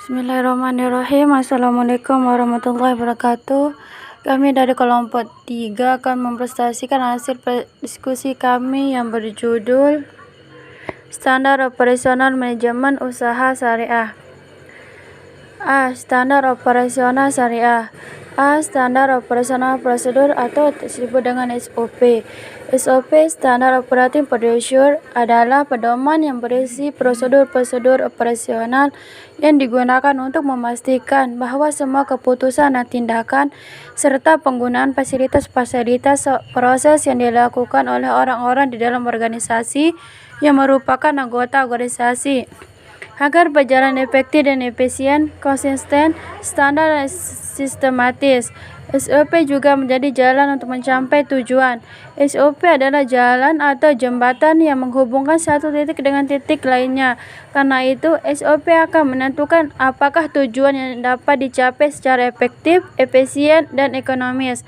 Bismillahirrahmanirrahim. Assalamualaikum warahmatullahi wabarakatuh. Kami dari kelompok 3 akan mempresentasikan hasil diskusi kami yang berjudul Standar Operasional Manajemen Usaha Syariah. Standar operasional syariah. Standar operasional prosedur atau disebut dengan SOP. SOP, Standard Operating Procedure, adalah pedoman yang berisi prosedur-prosedur operasional yang digunakan untuk memastikan bahwa semua keputusan dan tindakan serta penggunaan fasilitas-fasilitas proses yang dilakukan oleh orang-orang di dalam organisasi yang merupakan anggota organisasi agar berjalan efektif dan efisien, konsisten, standar dan sistematis. SOP juga menjadi jalan untuk mencapai tujuan. SOP adalah jalan atau jembatan yang menghubungkan satu titik dengan titik lainnya. Karena itu, SOP akan menentukan apakah tujuan yang dapat dicapai secara efektif, efisien, dan ekonomis.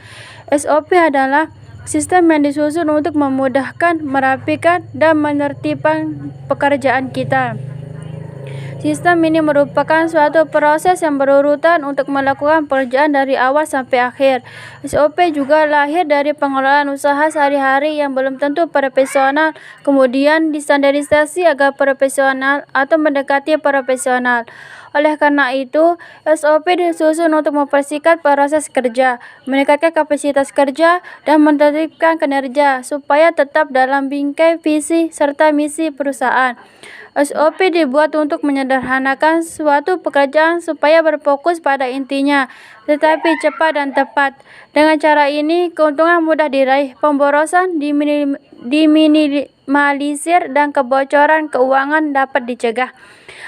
SOP adalah sistem yang disusun untuk memudahkan, merapikan, dan menertibkan pekerjaan kita. Sistem ini merupakan suatu proses yang berurutan untuk melakukan pekerjaan dari awal sampai akhir. SOP juga lahir dari pengelolaan usaha sehari-hari yang belum tentu profesional, kemudian distandarisasi agar profesional atau mendekati profesional. Oleh karena itu, SOP disusun untuk mempersingkat proses kerja, meningkatkan kapasitas kerja, dan menertibkan kinerja supaya tetap dalam bingkai visi serta misi perusahaan. SOP dibuat untuk menyederhanakan suatu pekerjaan supaya berfokus pada intinya, tetapi cepat dan tepat. Dengan cara ini, keuntungan mudah diraih, pemborosan diminimalisir, dan kebocoran keuangan dapat dicegah.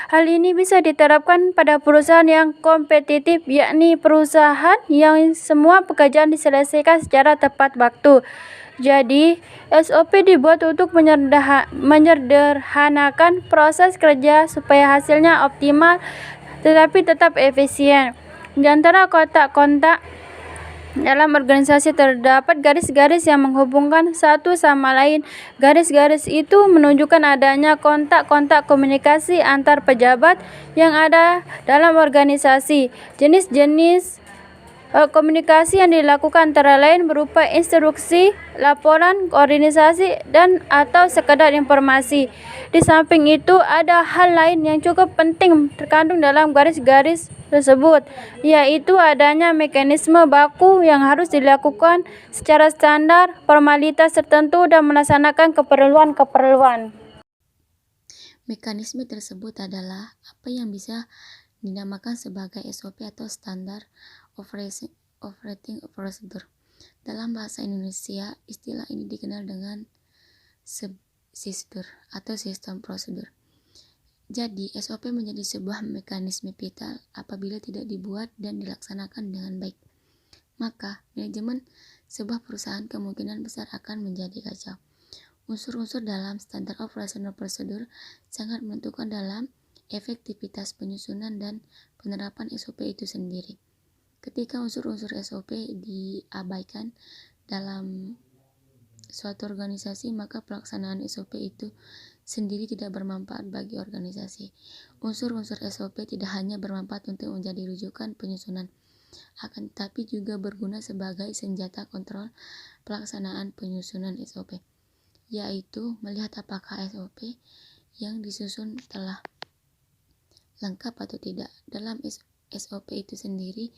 Hal ini bisa diterapkan pada perusahaan yang kompetitif, yakni perusahaan yang semua pekerjaan diselesaikan secara tepat waktu. Jadi, SOP dibuat untuk menyederhanakan proses kerja supaya hasilnya optimal tetapi tetap efisien. Di antara kontak-kontak dalam organisasi terdapat garis-garis yang menghubungkan satu sama lain. Garis-garis itu menunjukkan adanya kontak-kontak komunikasi antar pejabat yang ada dalam organisasi. Jenis-jenis komunikasi yang dilakukan antara lain berupa instruksi, laporan, koordinasi, dan atau sekedar informasi. Di samping itu, ada hal lain yang cukup penting terkandung dalam garis-garis tersebut, yaitu adanya mekanisme baku yang harus dilakukan secara standar, formalitas tertentu, dan melaksanakan keperluan-keperluan. Mekanisme tersebut adalah apa yang bisa dinamakan sebagai SOP atau Standard Operating Procedure. Dalam bahasa Indonesia, istilah ini dikenal dengan SISDUR atau Sistem Prosedur. Jadi, SOP menjadi sebuah mekanisme vital apabila tidak dibuat dan dilaksanakan dengan baik. Maka, manajemen sebuah perusahaan kemungkinan besar akan menjadi kacau. Unsur-unsur dalam Standard Operational Procedure sangat menentukan dalam efektivitas penyusunan dan penerapan SOP itu sendiri. Ketika unsur-unsur SOP diabaikan dalam suatu organisasi, maka pelaksanaan SOP itu sendiri tidak bermanfaat bagi organisasi. Unsur-unsur SOP tidak hanya bermanfaat untuk menjadi rujukan penyusunan, akan tetapi juga berguna sebagai senjata kontrol pelaksanaan penyusunan SOP, yaitu melihat apakah SOP yang disusun telah lengkap atau tidak. Dalam SOP itu sendiri,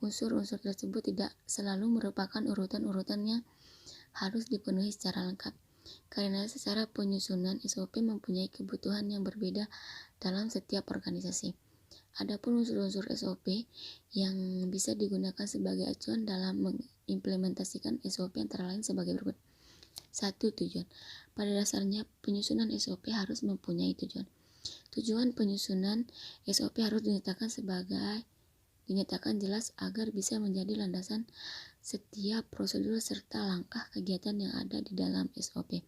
unsur-unsur tersebut tidak selalu merupakan urutan-urutan yang harus dipenuhi secara lengkap, karena secara penyusunan SOP mempunyai kebutuhan yang berbeda dalam setiap organisasi. Adapun unsur-unsur SOP yang bisa digunakan sebagai acuan dalam mengimplementasikan SOP antara lain sebagai berikut. 1. Tujuan. Pada dasarnya, penyusunan SOP harus mempunyai tujuan. Tujuan penyusunan SOP harus dinyatakan jelas agar bisa menjadi landasan setiap prosedur serta langkah kegiatan yang ada di dalam SOP,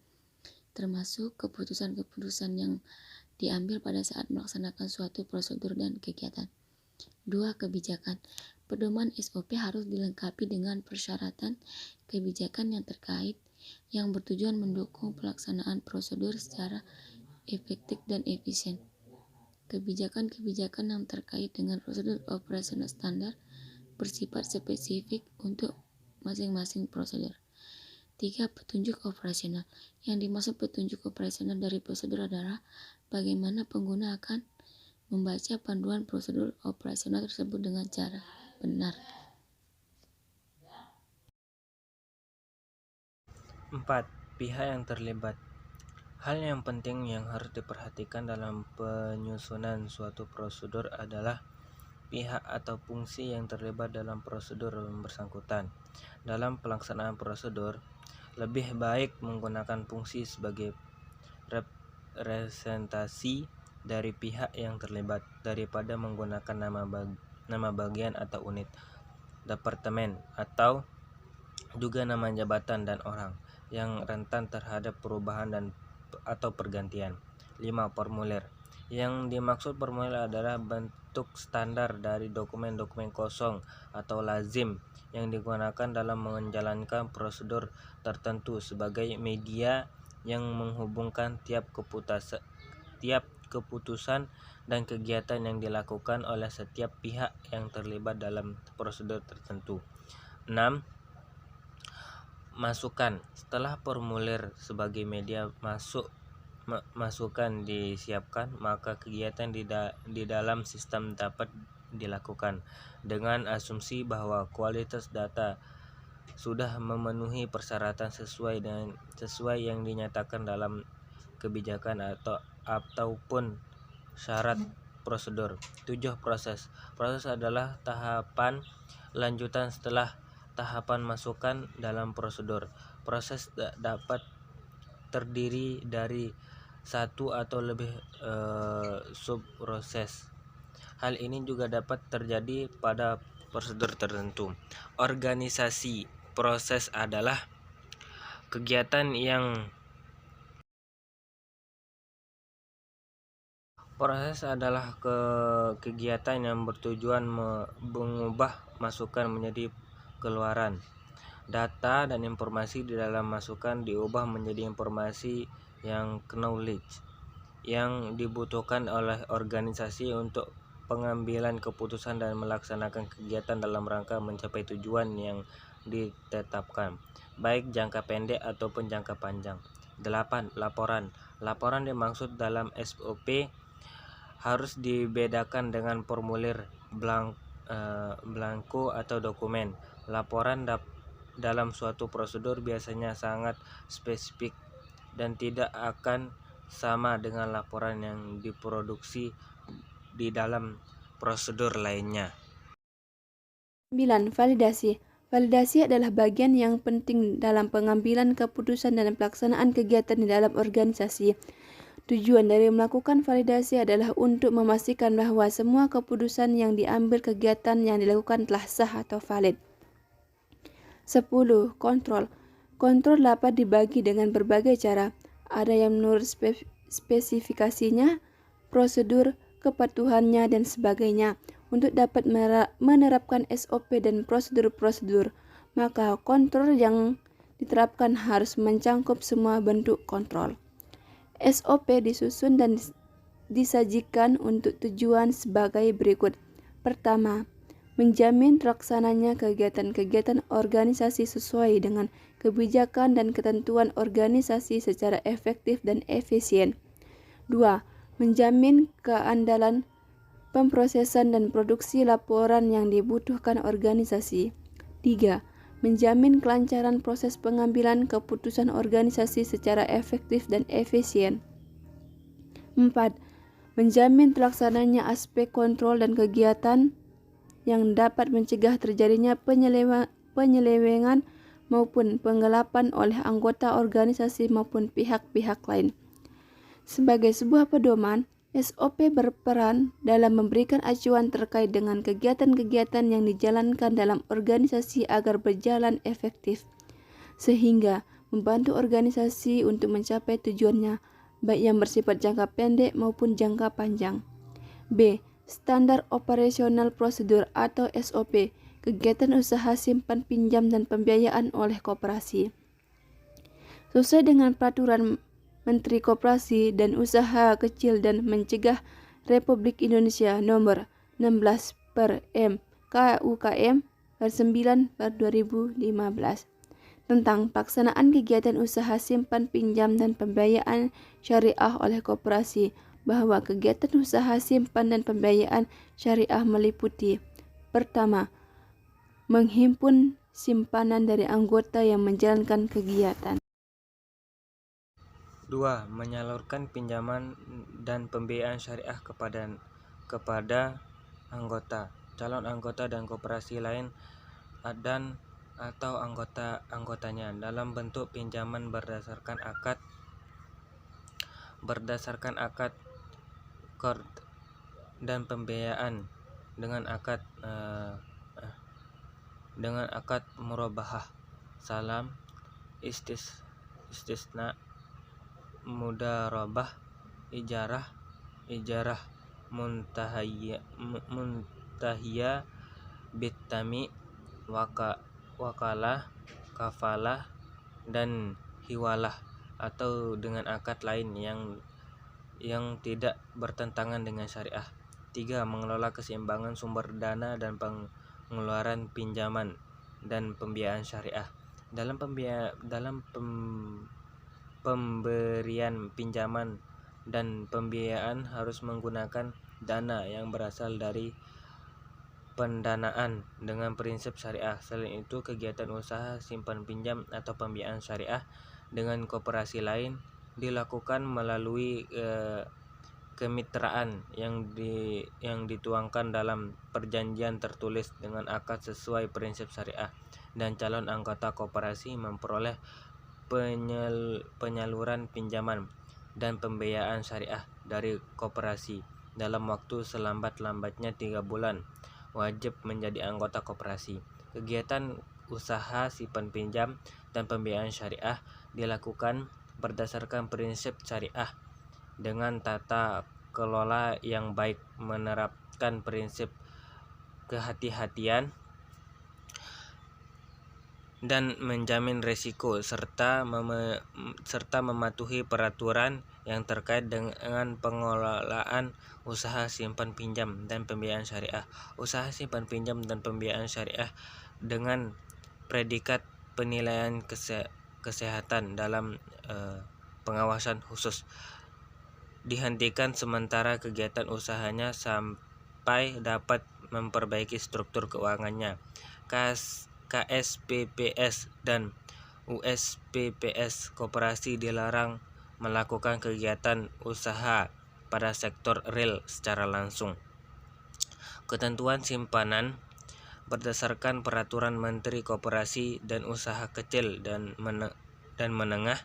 termasuk keputusan-keputusan yang diambil pada saat melaksanakan suatu prosedur dan kegiatan. 2. Kebijakan. Pedoman SOP harus dilengkapi dengan persyaratan kebijakan yang terkait yang bertujuan mendukung pelaksanaan prosedur secara efektif dan efisien. Kebijakan-kebijakan yang terkait dengan prosedur operasional standar bersifat spesifik untuk masing-masing prosedur. 3. Petunjuk operasional. Yang dimaksud petunjuk operasional dari prosedur adalah bagaimana pengguna akan membaca panduan prosedur operasional tersebut dengan cara benar. 4. Pihak yang terlibat. Hal yang penting yang harus diperhatikan dalam penyusunan suatu prosedur adalah pihak atau fungsi yang terlibat dalam prosedur yang bersangkutan. Dalam pelaksanaan prosedur, lebih baik menggunakan fungsi sebagai representasi dari pihak yang terlibat daripada menggunakan nama bagian atau unit, departemen, atau juga nama jabatan dan orang yang rentan terhadap perubahan atau pergantian. 5. Formulir. Yang dimaksud formulir adalah bentuk standar dari dokumen-dokumen kosong atau lazim yang digunakan dalam menjalankan prosedur tertentu sebagai media yang menghubungkan tiap keputusan dan kegiatan yang dilakukan oleh setiap pihak yang terlibat dalam prosedur tertentu. 6. Masukan. Setelah formulir sebagai media masukan disiapkan, maka kegiatan di dalam sistem dapat dilakukan dengan asumsi bahwa kualitas data sudah memenuhi persyaratan sesuai yang dinyatakan dalam kebijakan ataupun syarat prosedur. 7. Proses. Proses adalah tahapan lanjutan setelah tahapan masukan dalam prosedur. Proses dapat terdiri dari satu atau lebih subproses. Hal ini juga dapat terjadi pada prosedur tertentu. Organisasi. Proses adalah kegiatan yang bertujuan mengubah masukan menjadi keluaran. Data dan informasi di dalam masukan diubah menjadi informasi yang knowledge yang dibutuhkan oleh organisasi untuk pengambilan keputusan dan melaksanakan kegiatan dalam rangka mencapai tujuan yang ditetapkan, baik jangka pendek ataupun jangka panjang. 8. Laporan. Laporan dimaksud dalam SOP harus dibedakan dengan formulir blanko atau dokumen. Laporan dalam suatu prosedur biasanya sangat spesifik dan tidak akan sama dengan laporan yang diproduksi di dalam prosedur lainnya. 9. Validasi. Validasi adalah bagian yang penting dalam pengambilan keputusan dan pelaksanaan kegiatan di dalam organisasi. Tujuan dari melakukan validasi adalah untuk memastikan bahwa semua keputusan yang diambil kegiatan yang dilakukan telah sah atau valid. 10. Kontrol. Kontrol dapat dibagi dengan berbagai cara. Ada yang menurut spesifikasinya, prosedur, kepatuhannya, dan sebagainya. Untuk dapat menerapkan SOP dan prosedur-prosedur, maka kontrol yang diterapkan harus mencakup semua bentuk kontrol. SOP disusun dan disajikan untuk tujuan sebagai berikut. Pertama, menjamin terlaksananya kegiatan-kegiatan organisasi sesuai dengan kebijakan dan ketentuan organisasi secara efektif dan efisien. 2. Menjamin keandalan pemrosesan dan produksi laporan yang dibutuhkan organisasi. 3. Menjamin kelancaran proses pengambilan keputusan organisasi secara efektif dan efisien. 4. Menjamin terlaksananya aspek kontrol dan kegiatan yang dapat mencegah terjadinya penyelewengan maupun penggelapan oleh anggota organisasi maupun pihak-pihak lain. Sebagai sebuah pedoman, SOP berperan dalam memberikan acuan terkait dengan kegiatan-kegiatan yang dijalankan dalam organisasi agar berjalan efektif, sehingga membantu organisasi untuk mencapai tujuannya, baik yang bersifat jangka pendek maupun jangka panjang. B. Standar Operasional Prosedur atau SOP, kegiatan usaha simpan pinjam dan pembiayaan oleh koperasi. Sesuai dengan peraturan Menteri Koperasi dan Usaha Kecil dan Mencegah Republik Indonesia Nomor 16 per M KUKM 9 per 2015 tentang pelaksanaan kegiatan usaha simpan pinjam dan pembiayaan syariah oleh koperasi, bahwa kegiatan usaha simpan dan pembiayaan syariah meliputi: pertama, menghimpun simpanan dari anggota yang menjalankan kegiatan. 2. Menyalurkan pinjaman dan pembiayaan syariah kepada anggota, calon anggota dan koperasi lain dan atau anggotanya dalam bentuk pinjaman berdasarkan akad qard dan pembiayaan dengan akad murabahah, salam, istisna, mudarabah, ijarah muntahiyah, bitami, wakalah, kafalah, dan hiwalah, atau dengan akad lain yang tidak bertentangan dengan syariah. 3. Mengelola keseimbangan sumber dana dan pengeluaran pinjaman dan pembiayaan syariah. Dalam pemberian pinjaman dan pembiayaan harus menggunakan dana yang berasal dari pendanaan dengan prinsip syariah. Selain itu, kegiatan usaha simpan pinjam atau pembiayaan syariah dengan koperasi lain dilakukan melalui kemitraan yang dituangkan dalam perjanjian tertulis dengan akad sesuai prinsip syariah, dan calon anggota koperasi memperoleh penyaluran pinjaman dan pembiayaan syariah dari koperasi dalam waktu selambat-lambatnya 3 bulan. Wajib menjadi anggota koperasi. Kegiatan usaha simpan pinjam dan pembiayaan syariah dilakukan berdasarkan prinsip syariah dengan tata kelola yang baik, menerapkan prinsip kehati-hatian dan menjamin risiko, serta mematuhi peraturan yang terkait dengan pengelolaan usaha simpan pinjam dan pembiayaan syariah. Usaha simpan pinjam dan pembiayaan syariah dengan predikat penilaian kesehatan dalam pengawasan khusus dihentikan sementara kegiatan usahanya sampai dapat memperbaiki struktur keuangannya. KSPPS dan USPPS koperasi dilarang melakukan kegiatan usaha pada sektor real secara langsung. Ketentuan simpanan berdasarkan Peraturan Menteri Koperasi dan Usaha Kecil dan Menengah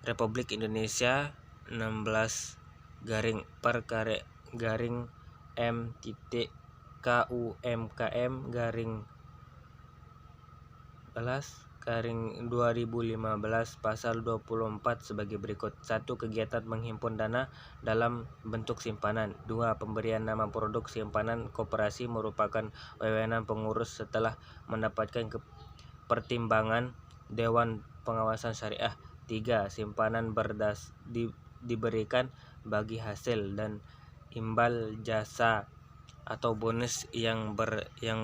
Republik Indonesia 16-M.KUMKM-2015 pasal 24 sebagai berikut. 1. Kegiatan menghimpun dana dalam bentuk simpanan. 2. Pemberian nama produk simpanan koperasi merupakan wewenang pengurus setelah mendapatkan pertimbangan Dewan Pengawasan Syariah. 3. Simpanan diberikan bagi hasil dan imbal jasa atau bonus yang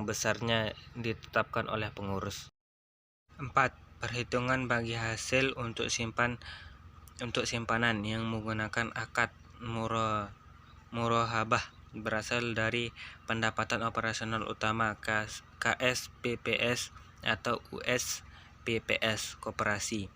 besarnya ditetapkan oleh pengurus. 4. Perhitungan bagi hasil untuk simpanan yang menggunakan akad murahabah berasal dari pendapatan operasional utama KSPPS atau USPPS koperasi.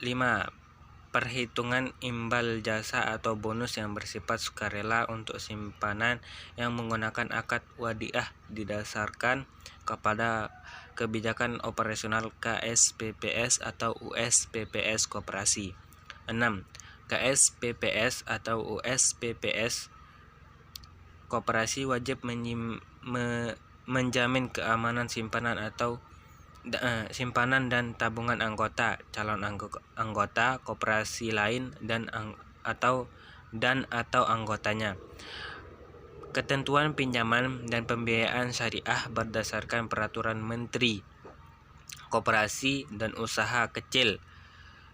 5. perhitungan imbal jasa atau bonus yang bersifat sukarela untuk simpanan yang menggunakan akad wadiah didasarkan kepada kebijakan operasional KSPPS atau USPPS koperasi. 6. KSPPS atau USPPS koperasi wajib menjamin keamanan simpanan dan tabungan calon anggota koperasi lain atau anggotanya. Ketentuan pinjaman dan pembiayaan syariah berdasarkan Peraturan Menteri Koperasi dan Usaha Kecil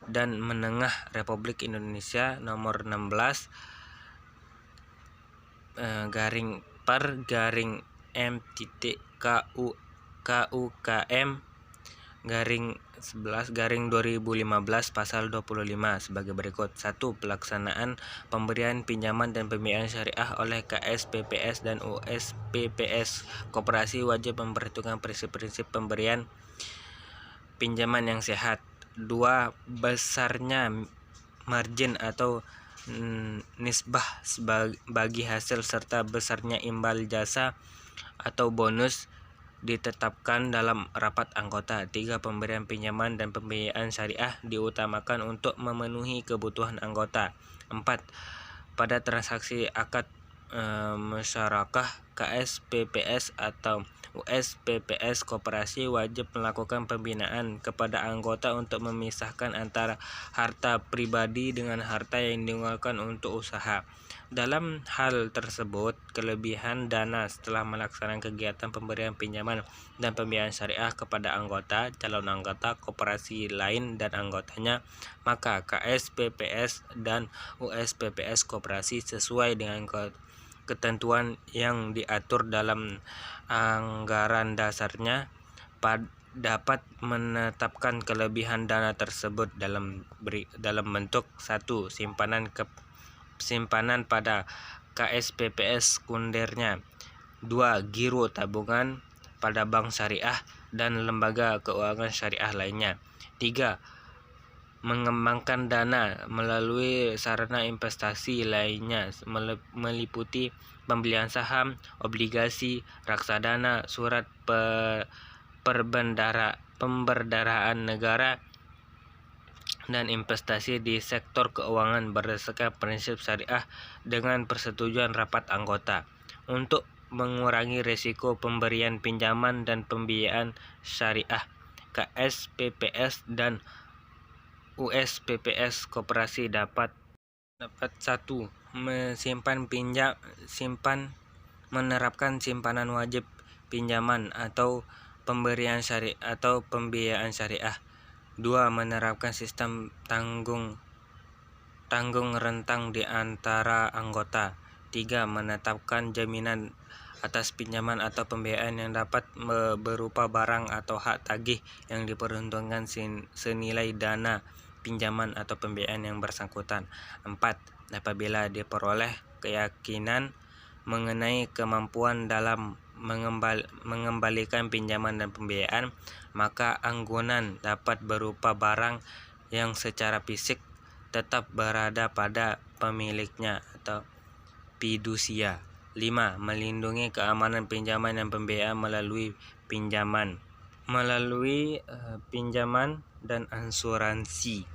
dan Menengah Republik Indonesia Nomor 16 /M.KUKM/11/2015 pasal 25 sebagai berikut. 1. Pelaksanaan pemberian pinjaman dan pembiayaan syariah oleh KSPPS dan USPPS koperasi wajib memperhitungkan prinsip-prinsip pemberian pinjaman yang sehat. 2. Besarnya margin atau nisbah bagi hasil serta besarnya imbal jasa atau bonus ditetapkan dalam rapat anggota. 3. Pemberian pinjaman dan pembiayaan syariah diutamakan untuk memenuhi kebutuhan anggota. 4. Pada transaksi akad musyarakah, KSPPS atau USPPS koperasi wajib melakukan pembinaan kepada anggota untuk memisahkan antara harta pribadi dengan harta yang digunakan untuk usaha. Dalam hal tersebut, kelebihan dana setelah melaksanakan kegiatan pemberian pinjaman dan pembiayaan syariah kepada anggota, calon anggota koperasi lain dan anggotanya, maka KSPPS dan USPPS koperasi sesuai dengan ketentuan yang diatur dalam anggaran dasarnya dapat menetapkan kelebihan dana tersebut dalam bentuk 1. Simpanan pada KSPPS sekundernya. 2. Giro tabungan pada bank syariah dan lembaga keuangan syariah lainnya. 3. Mengembangkan dana melalui sarana investasi lainnya meliputi pembelian saham, obligasi, reksadana, surat pemberdaraan negara, dan investasi di sektor keuangan berdasarkan prinsip syariah dengan persetujuan rapat anggota. Untuk mengurangi risiko pemberian pinjaman dan pembiayaan syariah, KSPPS dan USPPS koperasi dapat 1. Menerapkan simpanan wajib pinjaman atau pemberian syariah atau pembiayaan syariah. 2. Menerapkan sistem tanggung rentang di antara anggota. 3. Menetapkan jaminan atas pinjaman atau pembiayaan yang dapat berupa barang atau hak tagih yang diperuntukkan senilai dana pinjaman atau pembiayaan yang bersangkutan. 4. Apabila diperoleh keyakinan mengenai kemampuan dalam mengembalikan pinjaman dan pembiayaan, maka anggunan dapat berupa barang yang secara fisik tetap berada pada pemiliknya atau fidusia. 5. Melindungi keamanan pinjaman dan pembiayaan melalui pinjaman dan asuransi.